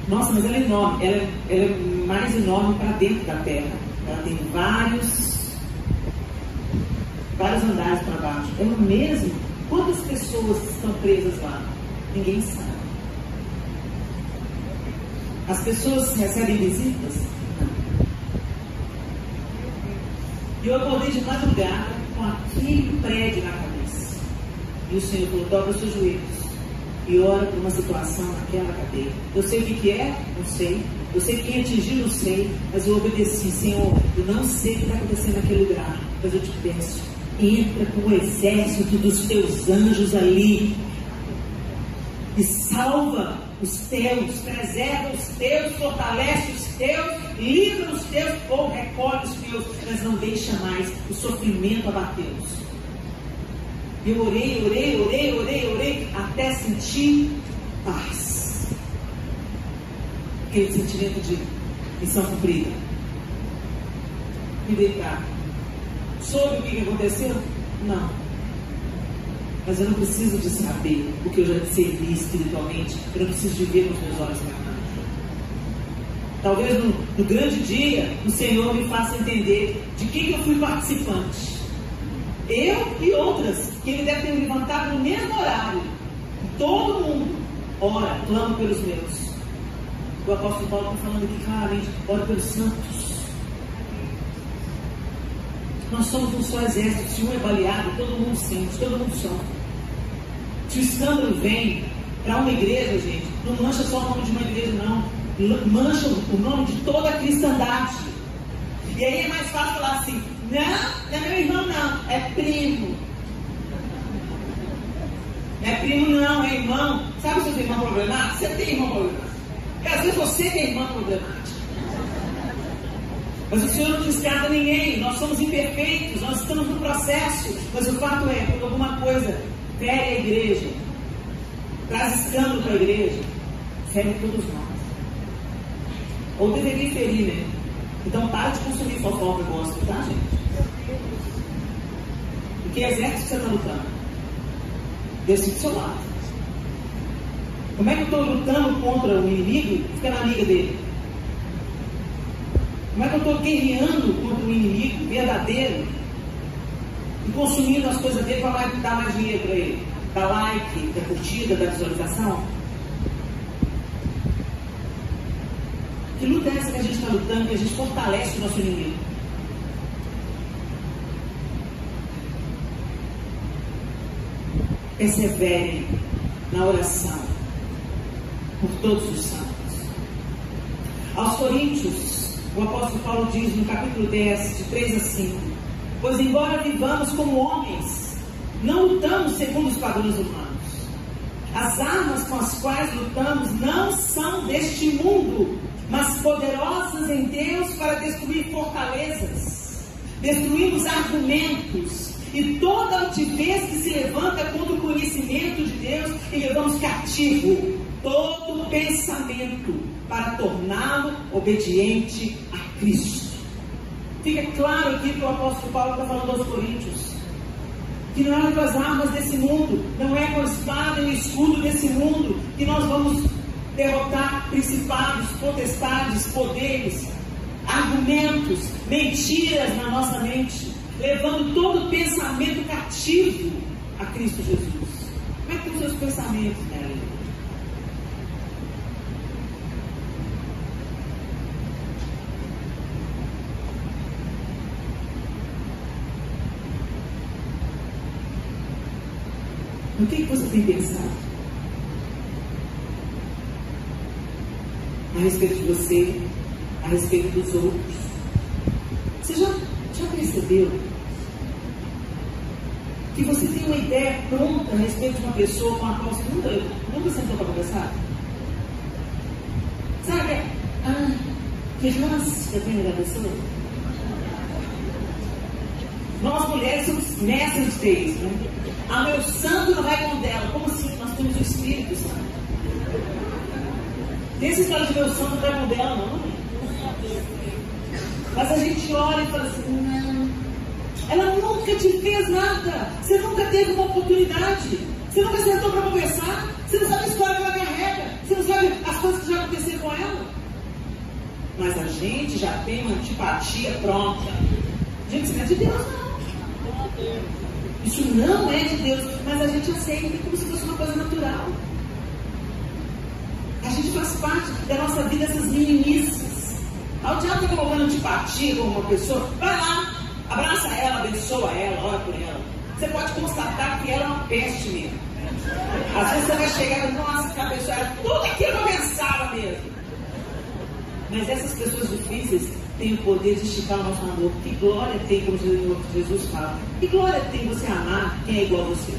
S1: Nossa, mas ela é enorme. Ela é mais enorme para dentro da terra. Ela tem vários andares para baixo. É o mesmo? Quantas pessoas estão presas lá? Ninguém sabe. As pessoas recebem visitas? Não. E eu acordei de madrugada com aquele prédio na cabeça. E o Senhor falou: dobra os seus joelhos e ora por uma situação naquela cadeia. Eu sei o que é? Não sei. Eu sei quem atingiu? Não sei. Mas eu obedeci. Senhor, eu não sei o que está acontecendo naquele lugar, mas eu te peço, entra com o exército dos teus anjos ali e salva os teus, preserva os teus, fortalece os teus, livra os teus ou recolhe os teus, mas não deixa mais o sofrimento abatê-los. Eu orei, até sentir paz. Aquele sentimento de missão cumprida. Me deitar. Soube o que aconteceu? Não. Mas eu não preciso de saber o que eu já recebi espiritualmente. Eu não preciso de ver com os meus olhos carnais. Talvez no grande dia o Senhor me faça entender de que eu fui participante. Eu e outras que Ele deve ter levantado no mesmo horário. Todo mundo ora, clama pelos meus. O apóstolo Paulo está falando aqui claramente: ora pelos santos. Nós somos um só exército. Se um é baleado, todo mundo sente, todo mundo sofre. Se o escândalo vem para uma igreja, gente, não mancha só o nome de uma igreja, não. Mancha o nome de toda a cristandade. E aí é mais fácil falar assim: não é meu irmão, não, é primo. Não é primo, não, é irmão. Sabe o seu irmão problemático? Você tem irmão problemático. Porque às vezes você tem irmão problemático. Mas o Senhor não descarta ninguém. Nós somos imperfeitos, nós estamos no processo. Mas o fato é, quando alguma coisa fere a igreja, traz escândalo para a igreja, fere todos nós. Ou deveria ferir, né? Então para de consumir fofoca e gosto, tá, gente? E que exército você está lutando? Deus fica do seu lado. Como é que eu estou lutando contra o inimigo e fica na amiga dele? Como é que eu estou guerreando contra o inimigo verdadeiro e consumindo as coisas dele para dar mais dinheiro para ele? Da like, da curtida, da visualização? Que luta é essa que a gente está lutando, que a gente fortalece o nosso inimigo? Perseverem na oração por todos os santos. Aos Coríntios, o apóstolo Paulo diz no capítulo 10, de 3 a 5: pois embora vivamos como homens, não lutamos segundo os padrões humanos. As armas com as quais lutamos não são deste mundo, mas poderosas em Deus para destruir fortalezas. Destruímos argumentos e toda altivez que se levanta contra o conhecimento de Deus, e levamos cativo todo pensamento para torná-lo obediente a Cristo. Fica claro aqui que o apóstolo Paulo está falando aos Coríntios que não é com as armas desse mundo, não é com a espada e o escudo desse mundo que nós vamos derrotar principados, potestades, poderes, argumentos, mentiras na nossa mente, levando todo pensamento cativo a Cristo Jesus. Como é que estão os seus pensamentos, Nelly? No que você tem pensado? a respeito de você, a respeito dos outros. Você já percebeu que você tem uma ideia pronta a respeito de uma pessoa com a qual você nunca sentou para conversar? Sabe? Que chance que eu tenho da pessoa. Nós mulheres somos mestres de ter isso, né? Meu santo não vai com dela. Como assim? Nós temos o Espírito Santo. Tem essa história de meu santo não vai com dela, não. Mas a gente olha e fala assim, não. Ela nunca te fez nada. Você nunca teve uma oportunidade. Você nunca sentou para conversar. Você não sabe a história que ela carrega. Você não sabe as coisas que já aconteceram com ela. Mas a gente já tem uma antipatia pronta. Gente, isso não é de Deus, não. Isso não é de Deus. Mas a gente aceita como se fosse uma coisa natural. A gente faz parte da nossa vida essas meninices. Ao diabo está colocando antipatia com uma pessoa, vai lá, abraça ela, abençoa ela, ora por ela. Você pode constatar que ela é uma peste mesmo. Às vezes você vai chegar e nossa, que a pessoa era tudo aquilo que eu pensava mesmo. Mas essas pessoas difíceis têm o poder de esticar o nosso amor. Que glória tem, como Jesus fala. Que glória tem você amar quem é igual a você.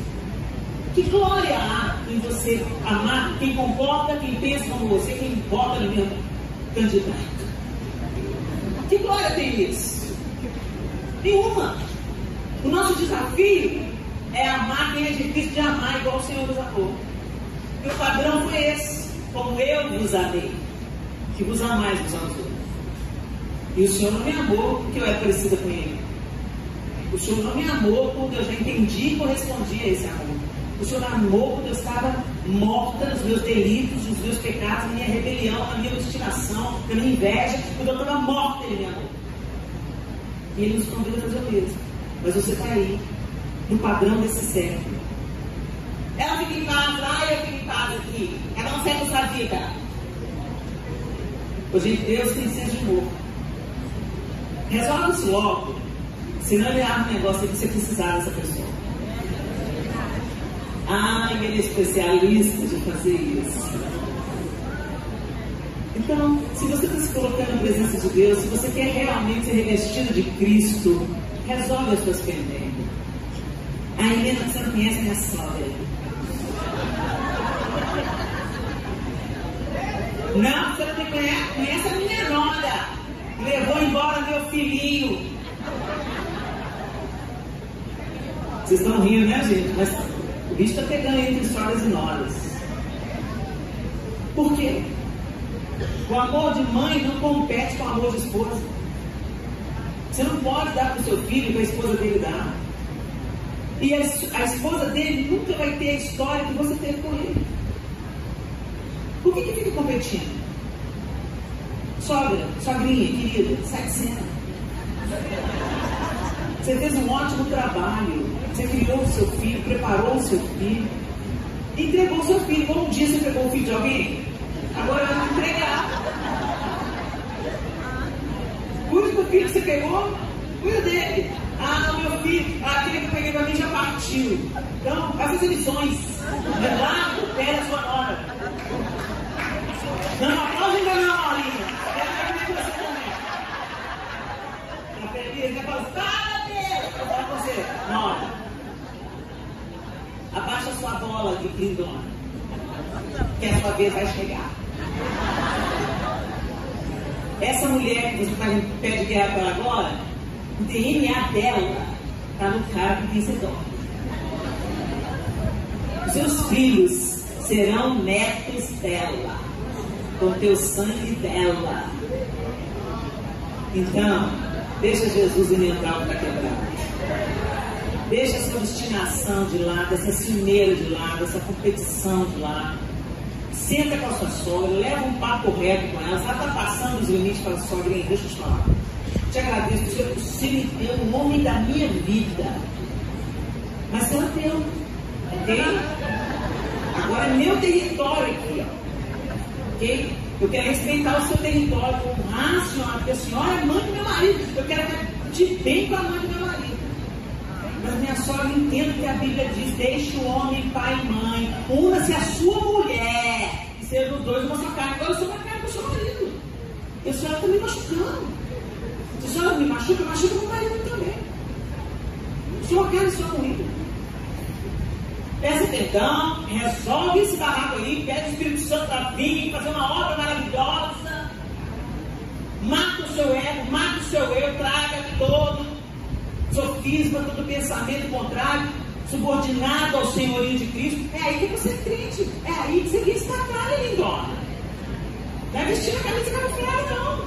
S1: Que glória há em você amar quem comporta, quem pensa como você, quem vota no meu candidato. Que glória tem isso? Nenhuma. O nosso desafio é amar quem é difícil de amar igual o Senhor nos amou. E o padrão foi esse. Como eu vos amei, que vos amais uns aos outros. E o Senhor não me amou porque eu era parecida com Ele. O Senhor não me amou porque eu já entendi e correspondi a esse amor. O Senhor me amou porque eu estava morta nos meus delitos, nos meus pecados, na minha rebelião, na minha obstinação, na minha inveja. Quando eu estava morta, Ele me amou. E Ele nos convida a fazer o mesmo. Mas você está aí, no padrão desse servo. Ela fica em paz, eu fico em paz aqui. Ela não serve sua vida. Hoje Deus tem senso de humor. Resolve isso logo. Senão ele abre um negócio que você precisar dessa pessoa. Ele é especialista de fazer isso. Então, se você está se colocando na presença de Deus, se você quer realmente ser revestido de Cristo, resolve as suas pendências. Helena, você não conhece minha sogra. Não, você não me conhece a minha nora. Levou embora meu filhinho. Vocês estão rindo, né, gente? Mas o bicho está pegando entre histórias e noras. Por quê? O amor de mãe não compete com o amor de esposa. Você não pode dar para o seu filho que a esposa dele dá. E a esposa dele nunca vai ter a história que você teve com ele. Por que fica competindo? Sogra, sogrinha, querida, sai de cena. Você fez um ótimo trabalho. Você criou o seu filho, preparou o seu filho, entregou o seu filho. Como um dia você pegou o filho de alguém, agora vai entregar. Cuide do filho que você pegou, cuida dele. Meu filho, aquele que eu peguei pra mim já partiu. Então, vai fazer lições. Vai lá, pega a sua nora. Não, aplaude ainda não, Aurinha. Ele vai falar, para Deus! Eu falo pra você, nora. Abaixa a sua bola de lindona, que a sua vez vai chegar. Essa mulher que você está em pé de guerra para agora, o DNA dela está no cara que tem ser dono. Os seus filhos serão netos dela, com o teu sangue dela. Então, deixa Jesus entrar para quebrar. Deixa essa obstinação de lado, essa ciumeira de lado, essa competição de lado. Senta com a sua sogra, leva um papo reto com ela. Se ela está passando os limites para a sogra, deixa eu te falar. Te agradeço, você me deu o nome da minha vida. Mas não é teu, ok? Agora é meu território aqui, ó. Ok? Eu quero respeitar o seu território, honrar a senhora, porque a senhora é mãe do meu marido. Eu quero de bem com a mãe do meu marido. Mas minha sogra entende que a Bíblia diz: deixe o homem, pai e mãe, una-se a sua mulher, e sejam os dois uma só carne. Agora eu sou uma carne para o seu marido. E a senhora está me machucando. Se a senhora me machuca, machuca o meu marido também. Sua carne, sua comida. Peça perdão, resolve esse barraco aí, pede o Espírito Santo para vir, fazer uma obra maravilhosa. Mata o seu ego, mata o seu eu, traga todo sofisma, todo pensamento contrário, subordinado ao senhorio de Cristo. É aí que você é crente, é aí que você vê destacar, lindona. Não é vestir a camisa camuflada, não.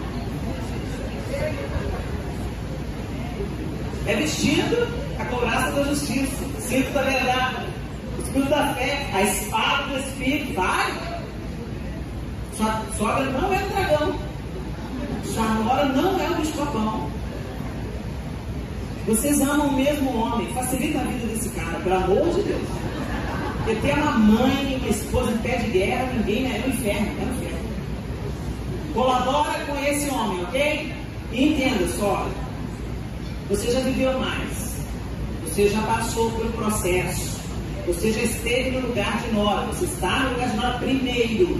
S1: É vestindo a couraça da justiça, o cinto da verdade, o escudo da fé, a espada do Espírito. Vai! Sua sogra não é um dragão, sua nora não é um bicho-papão. Vocês amam o mesmo homem, facilita a vida desse cara, pelo amor de Deus. Porque ter uma mãe e uma esposa em pé de guerra, ninguém é no inferno, é no inferno. Colabora com esse homem, ok? E entenda, sogra, você já viveu mais, você já passou pelo processo, você já esteve no lugar de nora, você está no lugar de nora primeiro.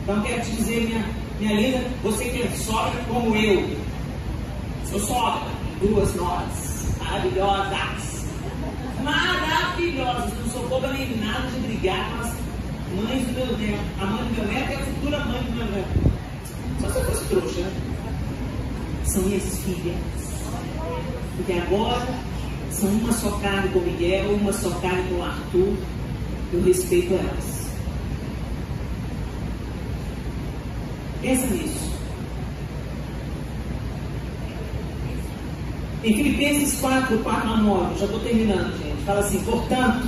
S1: Então quero te dizer, minha linda, você que é sogra como eu, sou sogra, 2 noras, maravilhosas, não sou boba nem nada de brigar com as mães do meu neto. A mãe do meu neto é a futura mãe do meu neto. Só se eu fosse trouxa, né? São minhas filhas. Porque agora são uma só carne com o Miguel, uma só carne com o Arthur. Eu respeito elas. Pensa nisso. Em Filipenses 4, 9, já estou terminando, gente. Fala assim: portanto,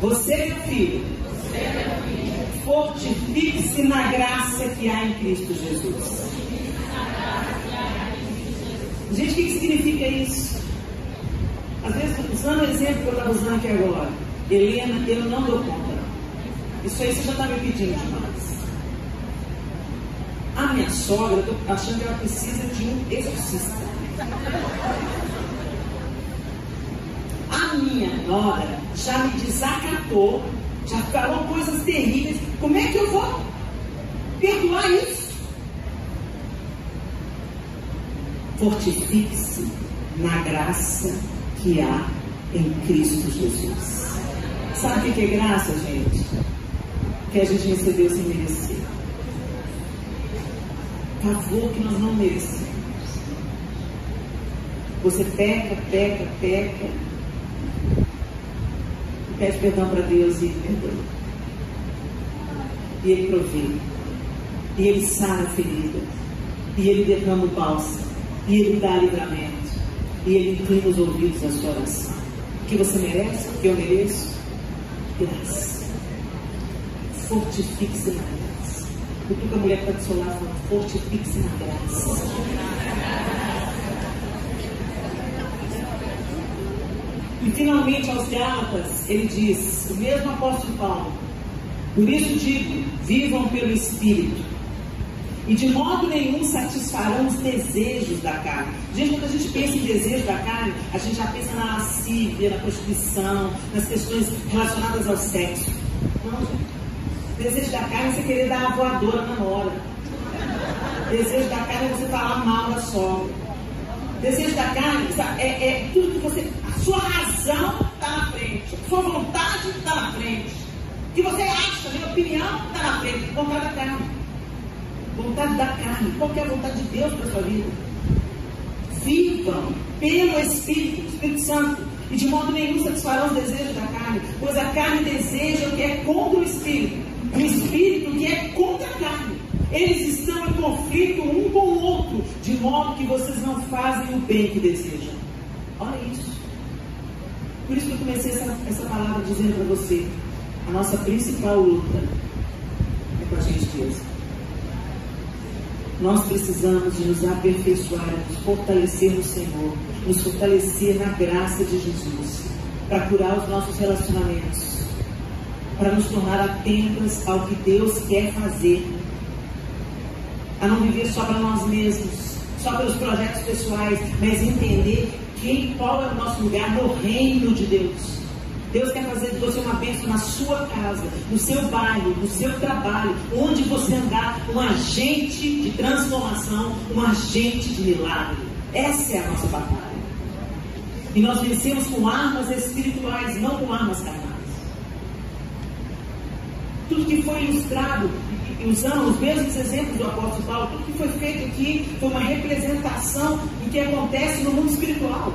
S1: você, meu filho, fortifique-se na graça que há em Cristo Jesus. Gente, o que significa isso? Às vezes, usando o exemplo que eu estava usando aqui agora, Helena, eu não dou conta. Isso aí você já está me pedindo demais. A minha sogra, eu estou achando que ela precisa de um exorcista. A minha nora já me desacatou, já falou coisas terríveis. Como é que eu vou perdoar isso? Fortifique-se na graça que há em Cristo Jesus. Sabe o que é graça, gente? Que a gente recebeu sem merecer. Favor que nós não merecemos. Você peca, e pede perdão para Deus e perdoa. E Ele provê. E Ele sara a ferida. E Ele derrama o bálsamo. E Ele dá livramento. E Ele inclina os ouvidos à sua oração. O que você merece? O que eu mereço? Graça. Fortifique-se na graça. O que a mulher está do seu lado falando? Fortifique-se na graça. E finalmente aos Gálatas, ele diz, o mesmo apóstolo Paulo: por isso digo, vivam pelo Espírito, e de modo nenhum satisfarão os desejos da carne. Gente, quando a gente pensa em desejo da carne, a gente já pensa na lascívia, na prostituição, nas questões relacionadas ao sexo. Não, gente. Desejo da carne é você querer dar uma voadora na nora. Desejo da carne é você falar mal da sogra. Desejo da carne é tudo que você... A sua razão está na frente. A sua vontade está na frente. O que você acha, a minha opinião está na frente. Vontade da carne. Vontade da carne. Qual que é a vontade de Deus para a sua vida? Vivam pelo Espírito Santo. E de modo nenhum satisfarão os desejos da carne. Pois a carne deseja o que é contra o Espírito. O Espírito que é contra a carne. Eles estão em conflito um com o outro, de modo que vocês não fazem o bem que desejam. Olha isso. Por isso que eu comecei essa palavra dizendo para você: a nossa principal luta é com a gente mesmo. Nós precisamos de nos aperfeiçoar, nos fortalecer no Senhor, nos fortalecer na graça de Jesus, para curar os nossos relacionamentos, para nos tornar atentas ao que Deus quer fazer, a não viver só para nós mesmos, só pelos projetos pessoais, mas entender qual é o nosso lugar no reino de Deus. Deus quer fazer de você uma bênção na sua casa, no seu bairro, no seu trabalho, onde você andar, um agente de transformação, um agente de milagre. Essa é a nossa batalha. E nós vencemos com armas espirituais, não com armas carnais. Tudo que foi ilustrado, usando os mesmos exemplos do apóstolo Paulo, tudo que foi feito aqui foi uma representação do que acontece no mundo espiritual.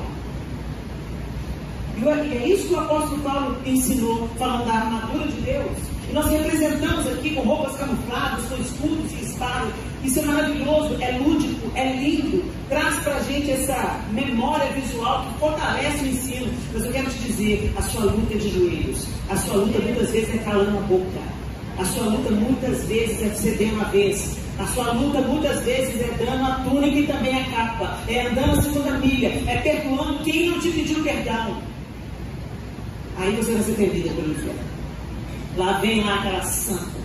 S1: E é isso que o apóstolo Paulo ensinou, falando da armadura de Deus. E nós representamos aqui com roupas camufladas, com escudos e espadas. Isso é maravilhoso, é lúdico, é lindo. Traz para a gente essa memória visual que fortalece o ensino. Mas eu quero te dizer, a sua luta é de joelhos. A sua luta muitas vezes é calando a boca. A sua luta muitas vezes é ceder uma vez. A sua luta muitas vezes é dando a túnica e também a capa. É andando a segunda milha. É perdoando quem não te pediu perdão. Aí você vai ser perdida pelo inferno. Lá vem lá aquela santa.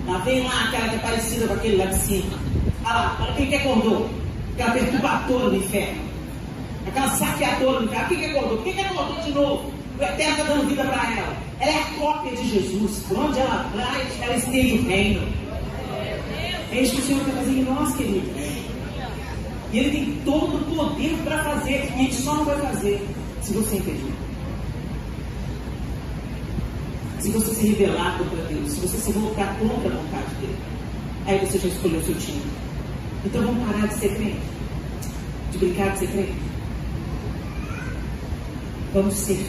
S1: Lá vem lá aquela que é parecida com aquele lá de cima. Olha quem que acordou? Aquela perturbadora do inferno. Aquela saqueadora do inferno. Quem que acordou? Quem que acordou de novo? O Eterno está dando vida para ela. Ela é a cópia de Jesus. Por onde ela vai, ela estende o reino. É isso que o Senhor está fazendo em nós, querido. E Ele tem todo o poder para fazer. E Ele só não vai fazer se você impedir. Se você se rebelar contra Deus, se você se voltar contra a vontade dele, aí você já escolheu o seu time. Então vamos parar de ser crente, de brincar de ser crente. Vamos ser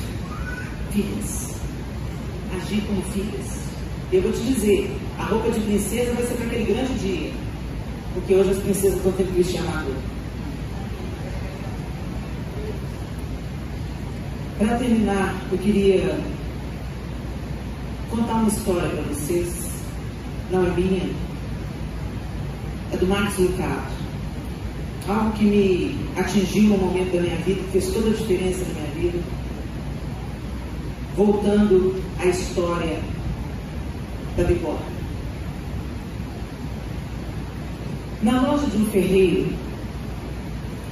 S1: filhas, agir como filhas. Eu vou te dizer, a roupa de princesa vai ser para aquele grande dia, porque hoje as princesas vão ter que vestir armadura. Para terminar, eu queria contar uma história para vocês. Não é minha, é do Marcos Lucado. Algo que me atingiu no momento da minha vida, que fez toda a diferença na minha vida. Voltando à história da bigorna. Na loja de um ferreiro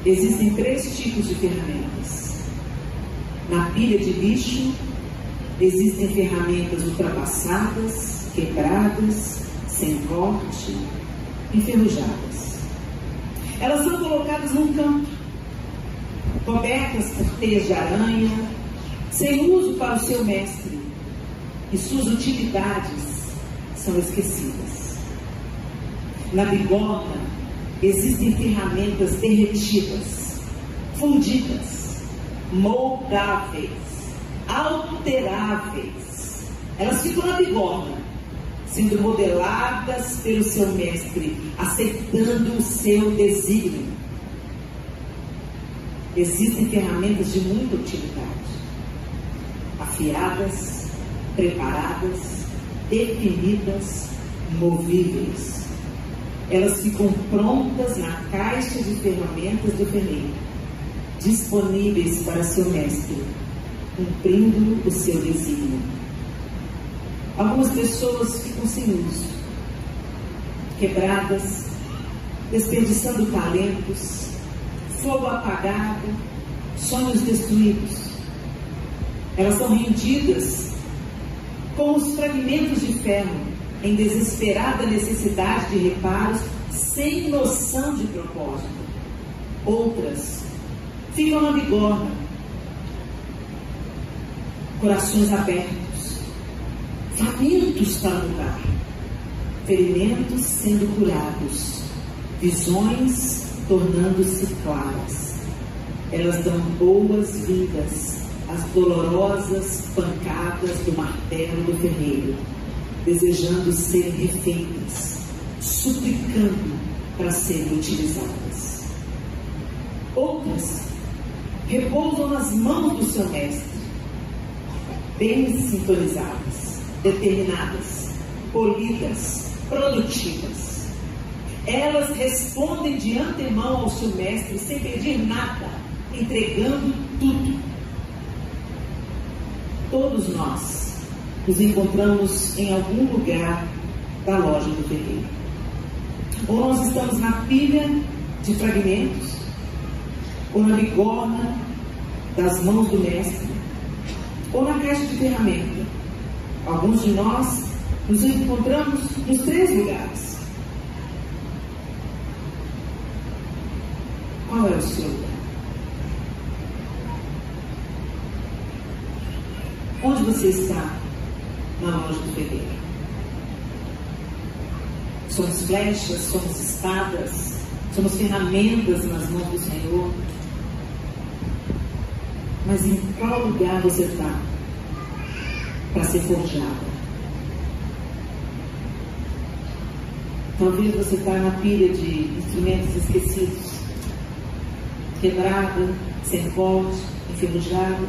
S1: existem 3 tipos de ferramentas. Na pilha de lixo existem ferramentas ultrapassadas, quebradas, sem corte, enferrujadas. Elas são colocadas num canto, cobertas por teias de aranha, sem uso para o seu mestre, e suas utilidades são esquecidas. Na bigorna existem ferramentas derretidas, fundidas, moldáveis, alteráveis. Elas ficam na bigorna, sendo modeladas pelo seu mestre, aceitando o seu desígnio. Existem ferramentas de muita utilidade, afiadas, preparadas, definidas, movíveis. Elas ficam prontas na caixa de ferramentas do ferreiro, disponíveis para seu mestre, cumprindo o seu desígnio. Algumas pessoas ficam sem uso, quebradas, desperdiçando talentos, fogo apagado, sonhos destruídos. Elas são rendidas com os fragmentos de ferro, em desesperada necessidade de reparos, sem noção de propósito. Outras ficam na bigorna, corações abertos, famintos para mudar, ferimentos sendo curados, visões tornando-se claras. Elas dão boas-vindas às dolorosas pancadas do martelo do ferreiro, desejando serem refeitas, suplicando para serem utilizadas. Outras repousam nas mãos do seu mestre, bem sintonizadas, determinadas, polidas, produtivas. Elas respondem de antemão ao seu mestre sem pedir nada, entregando tudo. Todos nós nos encontramos em algum lugar da loja do ferreiro. Ou nós estamos na pilha de fragmentos, ou na bigorna das mãos do mestre, ou na caixa de ferramenta. Alguns de nós nos encontramos nos 3 lugares. Qual é o seu lugar? Onde você está na loja do ferreiro? Somos flechas, somos espadas, somos ferramentas nas mãos do Senhor. Mas em qual lugar você está para ser forjada? Talvez você está na pilha de instrumentos esquecidos, quebrada, sem corte, enferrujada,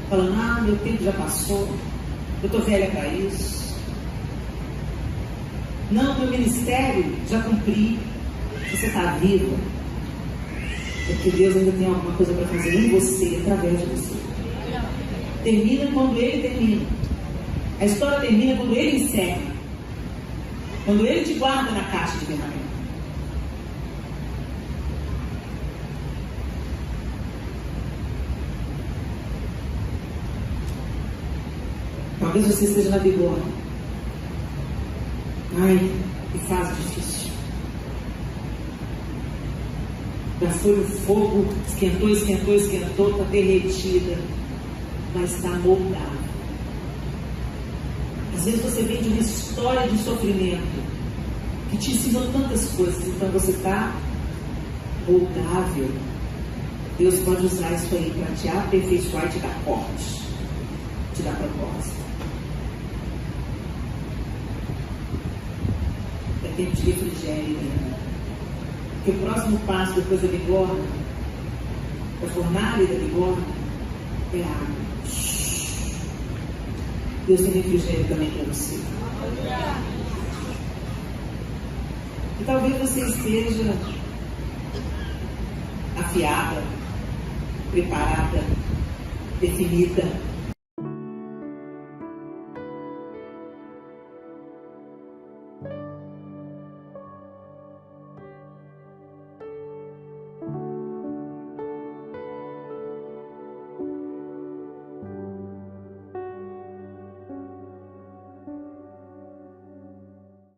S1: falando, meu tempo já passou, eu estou velha para isso. Não, meu ministério já cumpri. Você está viva, é porque Deus ainda tem alguma coisa para fazer em você, através de você. Termina quando Ele termina. A história termina quando Ele encerra. Quando Ele te guarda na caixa de ferramenta. Talvez você esteja na bigorna. Ai, que fase difícil. Já foi no fogo, esquentou, está derretida, mas está moldada. Às vezes você vem de uma história de sofrimento que te ensinou tantas coisas, então você está moldável. Deus pode usar isso aí para te aperfeiçoar e te dar corte, te dar propósito. É tempo de refrigério, né? Porque o próximo passo depois da bigorna, da fornalha e da bigorna, é a água. Deus tem refrigério também para você. E talvez você esteja afiada, preparada, definida,